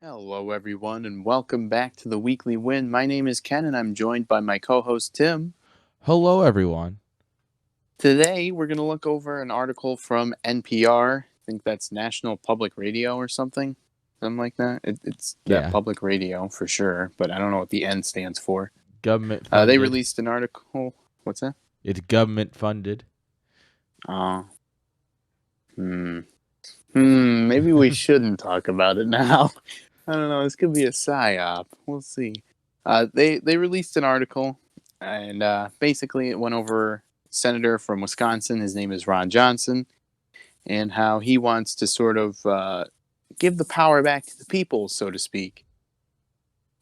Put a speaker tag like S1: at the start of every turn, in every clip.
S1: Hello, everyone, and welcome back to the Weekly Win. My name is Ken, and I'm joined by my co host, Tim.
S2: Hello, everyone.
S1: Today, we're going to look over an article from NPR. I think that's National Public Radio or something. Something like that. It's that
S2: Yeah,
S1: public radio for sure, but I don't know what the N stands for.
S2: government
S1: They
S2: funded.
S1: released an article. What's that?
S2: It's government funded.
S1: Uh, maybe we shouldn't talk about it now. I don't know. This could be a psyop. We'll see. They released an article, and basically it went over senator from Wisconsin. His name is Ron Johnson, and how he wants to sort of give the power back to the people, so to speak.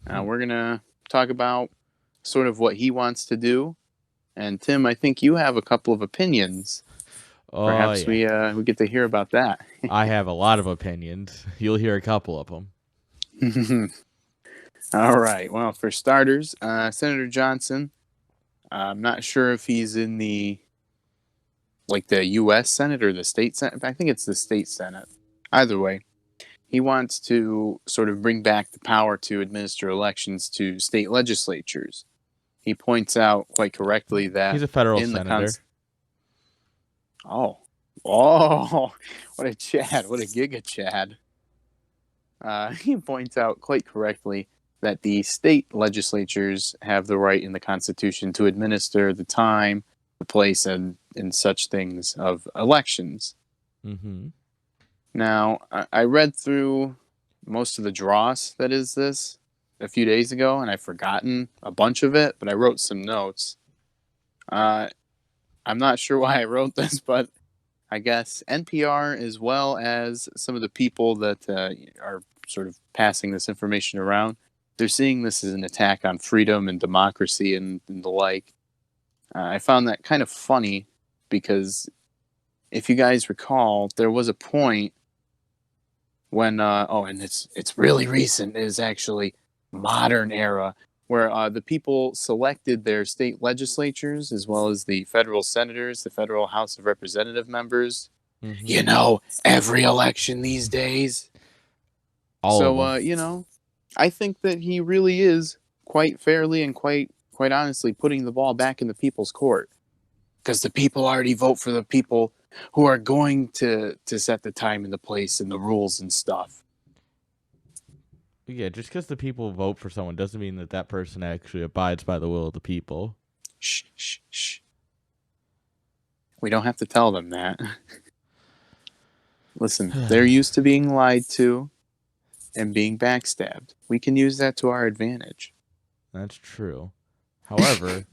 S1: We're gonna talk about sort of what he wants to do, and Tim, I think you have a couple of opinions.
S2: Oh,
S1: Perhaps
S2: yeah.
S1: we get to hear about that.
S2: I have a lot of opinions. You'll hear a couple of them.
S1: All right. Well, for starters, Senator Johnson. I'm not sure if he's in the U.S. Senate or the state Senate. I think it's the state Senate. Either way, he wants to sort of bring back the power to administer elections to state legislatures. He points out quite correctly that
S2: He's a federal
S1: in the
S2: senator.
S1: Oh, what a Chad! What a giga Chad! He points out quite correctly that the state legislatures have the right in the Constitution to administer the time, the place, and such things of elections.
S2: Mm-hmm.
S1: Now, I read through most of the dross that is this a few days ago, and I've forgotten a bunch of it, but I wrote some notes. I'm not sure why I wrote this, but I guess NPR, as well as some of the people that are sort of passing this information around, they're seeing this as an attack on freedom and democracy and the like. I found that kind of funny because if you guys recall, there was a point when and it's really recent. It is actually modern era where the people selected their state legislatures as well as the federal senators, the federal House of Representative members.
S2: Mm-hmm.
S1: You know, every election these days.
S2: All of them.
S1: I think that he really is quite fairly and quite honestly putting the ball back in the people's court, because the people already vote for the people who are going to set the time and the place and the rules and stuff.
S2: Yeah, just because the people vote for someone doesn't mean that that person actually abides by the will of the people.
S1: Shh, shh, shh. We don't have to tell them that. Listen, they're used to being lied to and being backstabbed. We can use that to our advantage.
S2: That's true. However,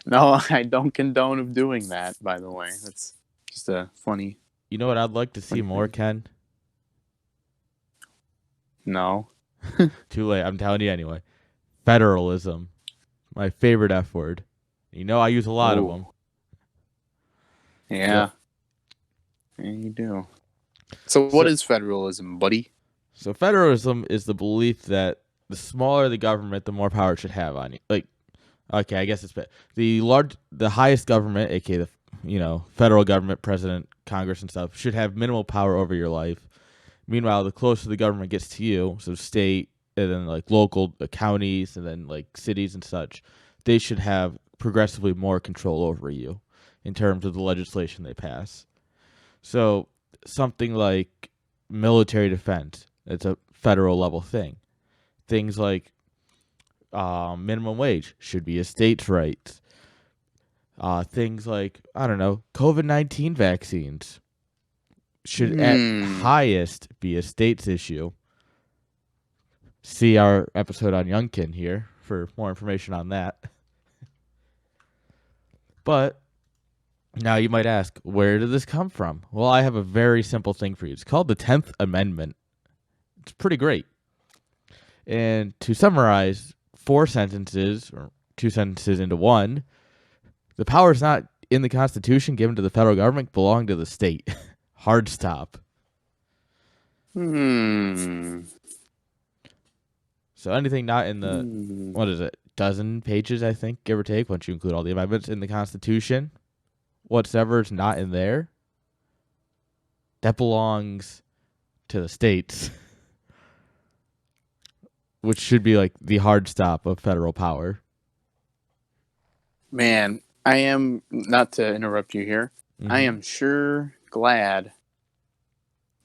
S1: no, I don't condone of doing that, by the way. That's just a funny...
S2: You know what I'd like to see more, Ken?
S1: No.
S2: Too late. I'm telling you anyway. Federalism. My favorite F word. You know I use a lot of them.
S1: Yeah. Yeah, you do. So what is federalism, buddy?
S2: So federalism is the belief that the smaller the government, the more power it should have on you. Okay, I guess it's the highest government, aka the federal government, president, Congress, and stuff, should have minimal power over your life. Meanwhile, the closer the government gets to you, so state and then local counties and then cities and such, they should have progressively more control over you in terms of the legislation they pass. So something like military defense, it's a federal level thing. Things like minimum wage should be a state's right. Things like, I don't know, COVID-19 vaccines should at highest be a state's issue. See our episode on Youngkin here for more information on that. But now you might ask, where did this come from? Well, I have a very simple thing for you. It's called the 10th Amendment. It's pretty great. And to summarize 4 sentences, or 2 sentences into one, the powers not in the Constitution given to the federal government belong to the state. Hard stop. So anything not in the, what is it, dozen pages, I think, give or take, once you include all the amendments in the Constitution, whatever's not in there, that belongs to the states. which should be like the hard stop of federal power.
S1: Man, I am, not to interrupt you here, I
S2: Mm-hmm.
S1: am sure glad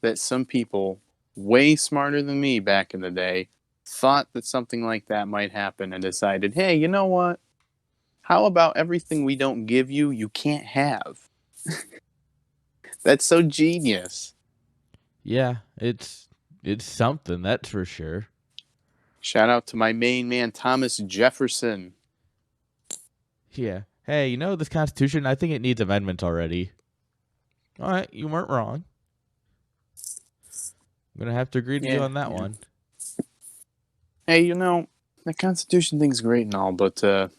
S1: that some people way smarter than me back in the day thought that something like that might happen and decided, hey, you know what? How about everything we don't give you, you can't have? That's so genius.
S2: Yeah, it's something, that's for sure.
S1: Shout out to my main man, Thomas Jefferson.
S2: Yeah. Hey, you know this Constitution? I think it needs amendment already. All right, you weren't wrong. I'm gonna have to agree to you
S1: Yeah,
S2: on that
S1: yeah.
S2: one.
S1: Hey, the Constitution thing's great and all, but that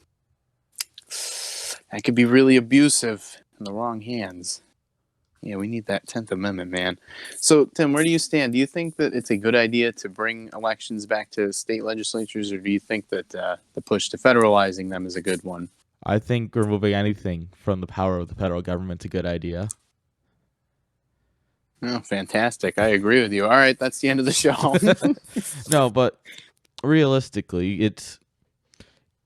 S1: could be really abusive in the wrong hands. Yeah, we need that 10th Amendment, man. So, Tim, where do you stand? Do you think that it's a good idea to bring elections back to state legislatures, or do you think that the push to federalizing them is a good one?
S2: I think removing anything from the power of the federal government's a good idea.
S1: Oh, fantastic. I agree with you. All right, that's the end of the show.
S2: No, but realistically, it's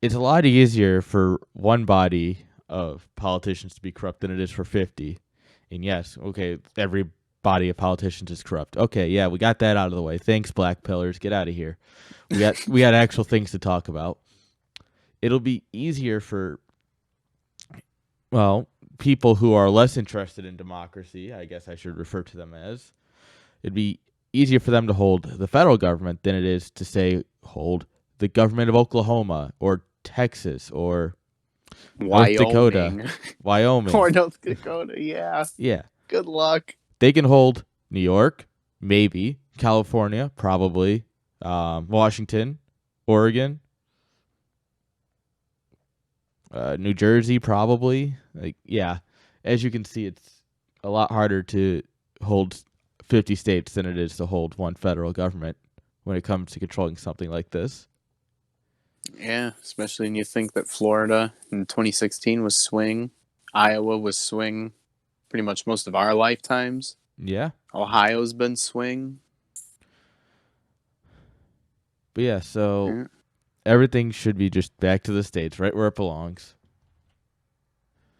S2: a lot easier for one body of politicians to be corrupt than it is for 50. And yes, okay, every body of politicians is corrupt. Okay, yeah, we got that out of the way. Thanks, black pillars. Get out of here. We got actual things to talk about. It'll be easier for, well, people who are less interested in democracy, I guess I should refer to them as. It'd be easier for them to hold the federal government than it is to say hold the government of Oklahoma or Texas or North Dakota,
S1: Wyoming.
S2: Wyoming.
S1: Or North Dakota, yeah.
S2: Yeah.
S1: Good luck.
S2: They can hold New York, maybe, California, probably, Washington, Oregon, New Jersey, probably. Like, yeah. As you can see, it's a lot harder to hold 50 states than it is to hold one federal government when it comes to controlling something like this.
S1: Yeah, especially when you think that Florida in 2016 was swing, Iowa was swing pretty much most of our lifetimes.
S2: Yeah.
S1: Ohio's been swing.
S2: But yeah, so
S1: Yeah.
S2: everything should be just back to the states, right where it belongs.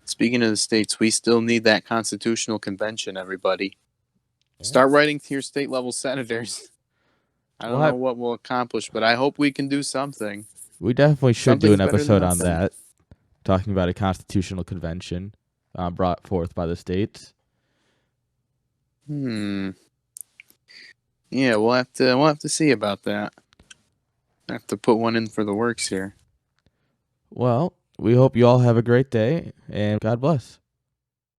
S1: Speaking of the states, we still need that constitutional convention, everybody.
S2: Yeah.
S1: Start writing to your state level senators. I
S2: We'll
S1: don't know
S2: have,
S1: what we'll accomplish, but I hope we can do something.
S2: we definitely should do
S1: Something's
S2: an
S1: better than
S2: episode on
S1: nothing.
S2: that, talking about a constitutional convention brought forth by the states.
S1: Hmm. Yeah, we'll have to see about that. I have to put one in for the works here.
S2: Well, we hope you all have a great day, and God bless.